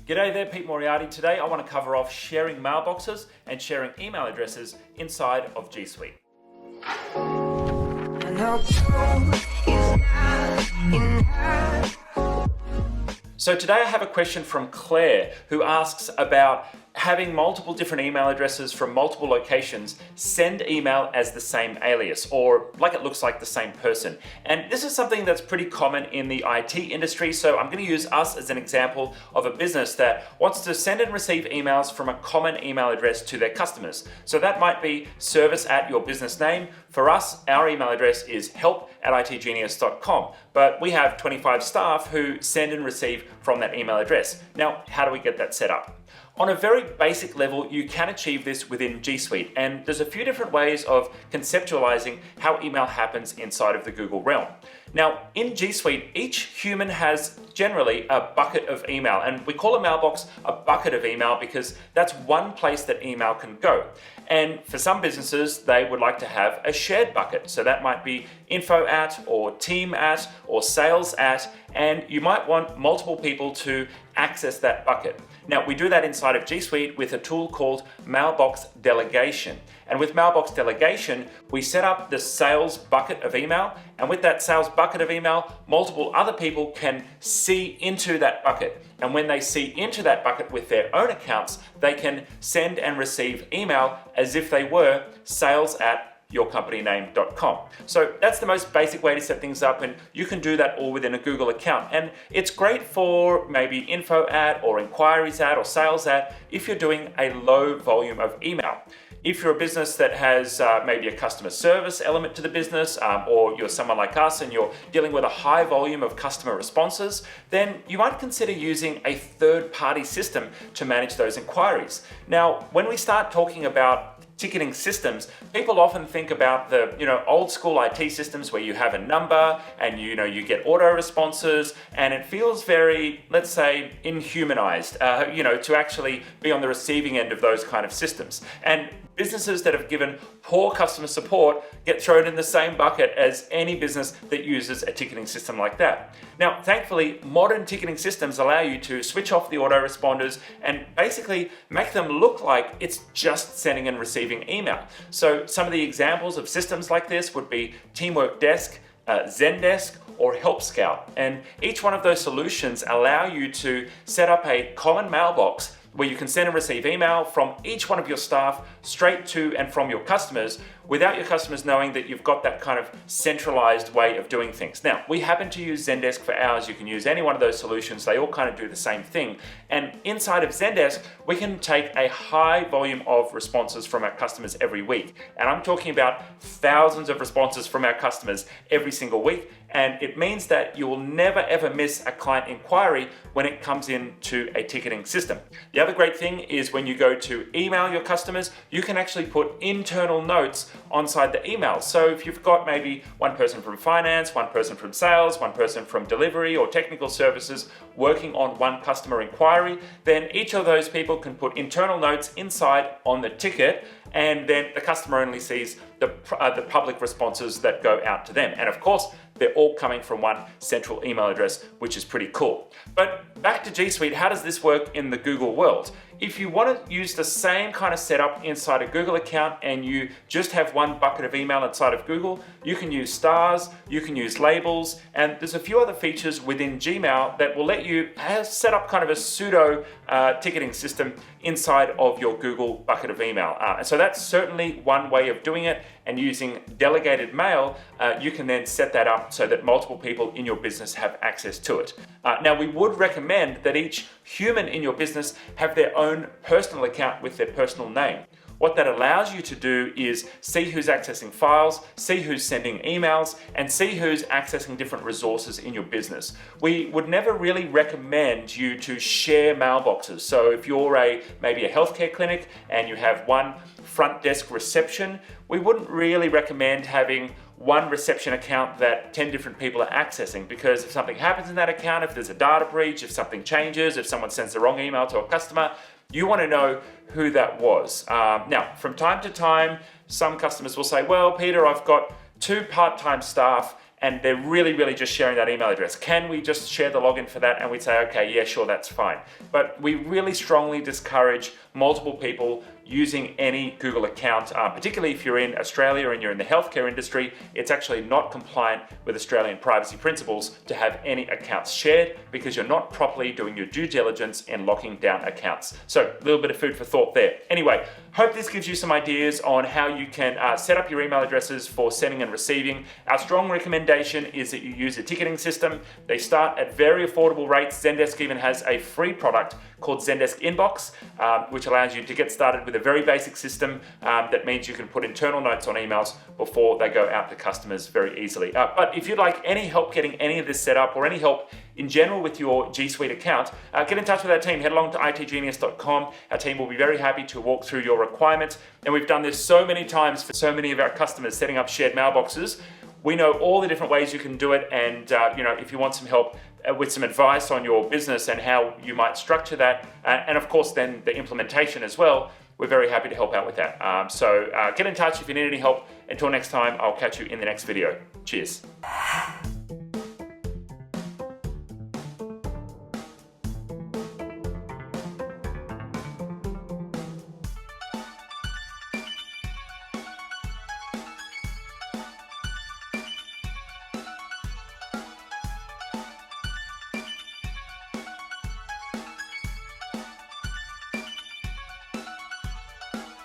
G'day there, Pete Moriarty. Today I want to cover off sharing mailboxes and sharing email addresses inside of G Suite. So today I have a question from Claire who asks about having multiple different email addresses from multiple locations send email as the same alias, or like it looks like the same person. And this is something that's pretty common in the IT industry, so I'm going to use us as an example of a business that wants to send and receive emails from a common email address to their customers. So that might be service at your business name. For us, our email address is help@itgenius.com, but we have 25 staff who send and receive from that email address. Now, how do we get that set up? On a very basic level, you can achieve this within G Suite, and there's a few different ways of conceptualizing how email happens inside of the Google realm. Now, in G Suite, each human has generally a bucket of email, and we call a mailbox a bucket of email because that's one place that email can go. And for some businesses, they would like to have a shared bucket. So that might be info at, or team at, or sales at, and you might want multiple people to access that bucket. Now, we do that inside of G Suite with a tool called Mailbox Delegation. And with Mailbox Delegation, we set up the sales bucket of email, and with that sales bucket of email, multiple other people can see into that bucket. And when they see into that bucket with their own accounts, they can send and receive email as if they were sales@yourcompanyname.com. So that's the most basic way to set things up, and you can do that all within a Google account. And it's great for maybe info at, or inquiries at, or sales at, if you're doing a low volume of email. If you're a business that has maybe a customer service element to the business, or you're someone like us and you're dealing with a high volume of customer responses, then you might consider using a third-party system to manage those inquiries. Now, when we start talking about ticketing systems, people often think about the old school IT systems where you have a number and you get auto responses, and it feels very, let's say, inhumanized to actually be on the receiving end of those kind of systems. And businesses that have given poor customer support get thrown in the same bucket as any business that uses a ticketing system like that. Now, thankfully, modern ticketing systems allow you to switch off the autoresponders and basically make them look like it's just sending and receiving email. So some of the examples of systems like this would be Teamwork Desk, Zendesk, or Help Scout. And each one of those solutions allow you to set up a common mailbox where you can send and receive email from each one of your staff straight to and from your customers without your customers knowing that you've got that kind of centralized way of doing things. Now, we happen to use Zendesk for ours. You can use any one of those solutions. They all kind of do the same thing. And inside of Zendesk, we can take a high volume of responses from our customers every week. And I'm talking about thousands of responses from our customers every single week. And it means that you will never ever miss a client inquiry when it comes into a ticketing system. The other great thing is when you go to email your customers, you can actually put internal notes onside the email. So if you've got maybe one person from finance, one person from sales, one person from delivery or technical services working on one customer inquiry, then each of those people can put internal notes inside on the ticket, and then the customer only sees the public responses that go out to them. And of course, they're all coming from one central email address, which is pretty cool. But back to G Suite, how does this work in the Google world? If you want to use the same kind of setup inside a Google account and you just have one bucket of email inside of Google, you can use stars, you can use labels, and there's a few other features within Gmail that will let you set up kind of a pseudo ticketing system inside of your Google bucket of email. And so that's certainly one way of doing it, and using delegated mail, you can then set that up so that multiple people in your business have access to it. Now, we would recommend that each human in your business have their own personal account with their personal name. What that allows you to do is see who's accessing files, see who's sending emails, and see who's accessing different resources in your business. We would never really recommend you to share mailboxes. So if you're maybe a healthcare clinic and you have one front desk reception, we wouldn't really recommend having one reception account that 10 different people are accessing, because if something happens in that account, if there's a data breach, if something changes, if someone sends the wrong email to a customer, you want to know who that was. Now, from time to time, some customers will say, well, Peter, I've got 2 part-time staff and they're really just sharing that email address. Can we just share the login for that? And we'd say, okay, yeah, sure, that's fine. But we really strongly discourage multiple people using any Google account, particularly if you're in Australia and you're in the healthcare industry. It's actually not compliant with Australian privacy principles to have any accounts shared, because you're not properly doing your due diligence in locking down accounts. So a little bit of food for thought there. Anyway, hope this gives you some ideas on how you can set up your email addresses for sending and receiving. Our strong recommendation is that you use a ticketing system. They start at very affordable rates. Zendesk even has a free product called Zendesk Inbox, which allows you to get started with a very basic system that means you can put internal notes on emails before they go out to customers very easily. But if you'd like any help getting any of this set up, or any help in general with your G Suite account, get in touch with our team. Head along to itgenius.com. Our team will be very happy to walk through your requirements. And we've done this so many times for so many of our customers setting up shared mailboxes. We know all the different ways you can do it, and if you want some help with some advice on your business and how you might structure that, and of course then the implementation as well, we're very happy to help out with that. So get in touch if you need any help. Until next time, I'll catch you in the next video. Cheers.